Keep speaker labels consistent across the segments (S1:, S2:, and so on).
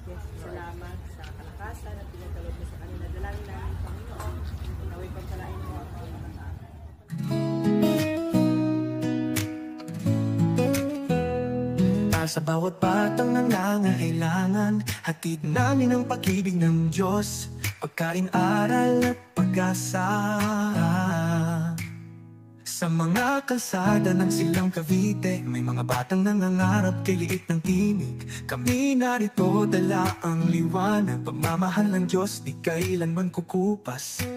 S1: Yes, Lord.
S2: Salamat sa kalakasan at pinagkaloob mo sa kanila. Dalangin namin, Panginoon. Naway pagpalain mo ang mga bata.
S3: Para sa bawat batang nangangailangan, hatid namin ang pag-ibig ng Diyos, pagkain, aral at pag-asa. Sa mga kalsada ng Silang Cavite, may mga batang nangangarap kay liit ng tinig. Kami narito, dala ang liwanag, pagmamahal ng Diyos di kailanman kukupas.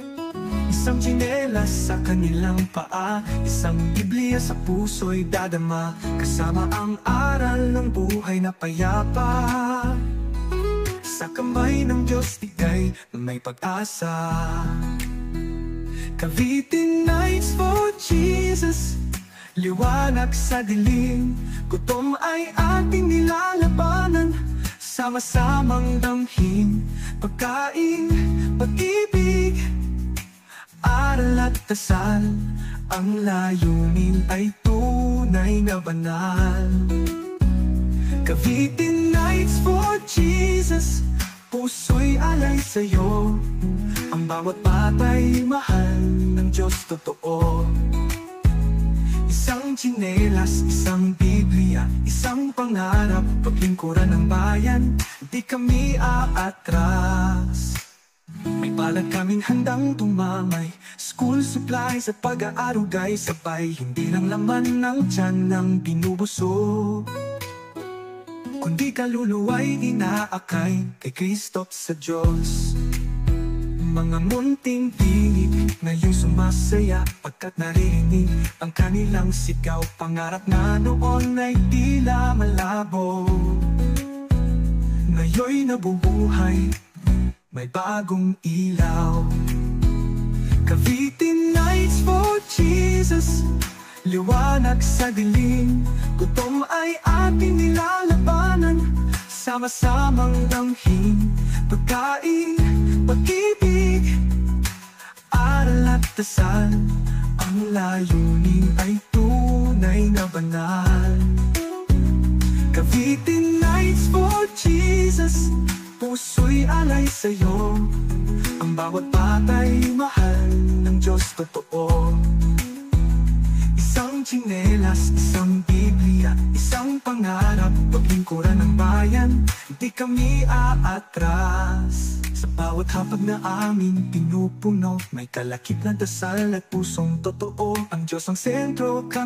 S3: Isang tsinelas sa kanilang paa, isang Biblia sa puso'y dadama, kasama ang aral ng buhay na payapa. Sa kamay ng Diyos tigay na may pag-asa. Cavite Nights for Jesus, liwanag sa dilim, gutom ay ating nilalabanan, sama-samang damhin, pagkain, pag-ibig, aral at dasal, ang layunin ay tunay na banal. Cavite Nights for Jesus, puso'y alay sa'yo, ang bawat bata'y mahal ng Diyos totoo. Isang tsinelas, isang Biblia, isang pangarap, paglingkuran ng bayan, di kami aatras. May palad kaming handang tumamay, school supplies at pag-aarugay sabay, hindi lang laman ng tiyan ng binubusog, kundi kaluluwa'y inaakay kay Kristo't sa Diyos. Mga munting tinig ngayong sumasaya, pagkat narinig ang kanilang sigaw, pangarap na noon ay tila malabo, ngayon'y nabubuhay, may bagong ilaw. Cavite Nights for Jesus, liwanag sa dilim, gutom ay ating nilalabanan, sama-samang damhin, pagkain, pag-ibig, aral at dasal, ang layunin ay tunay na banal. Cavite Nights for Jesus, puso'y alay sa'yo, ang bawat bata'y mahal ng Diyos totoo. Isang tsinelas, isang Biblia, isang pangarap, paglingkuran ng bayan, di kami aatras. Sa bawat hapag na aming pinupuno, may kalakip na dasal at pusong totoo, ang Diyos ang sentro, kami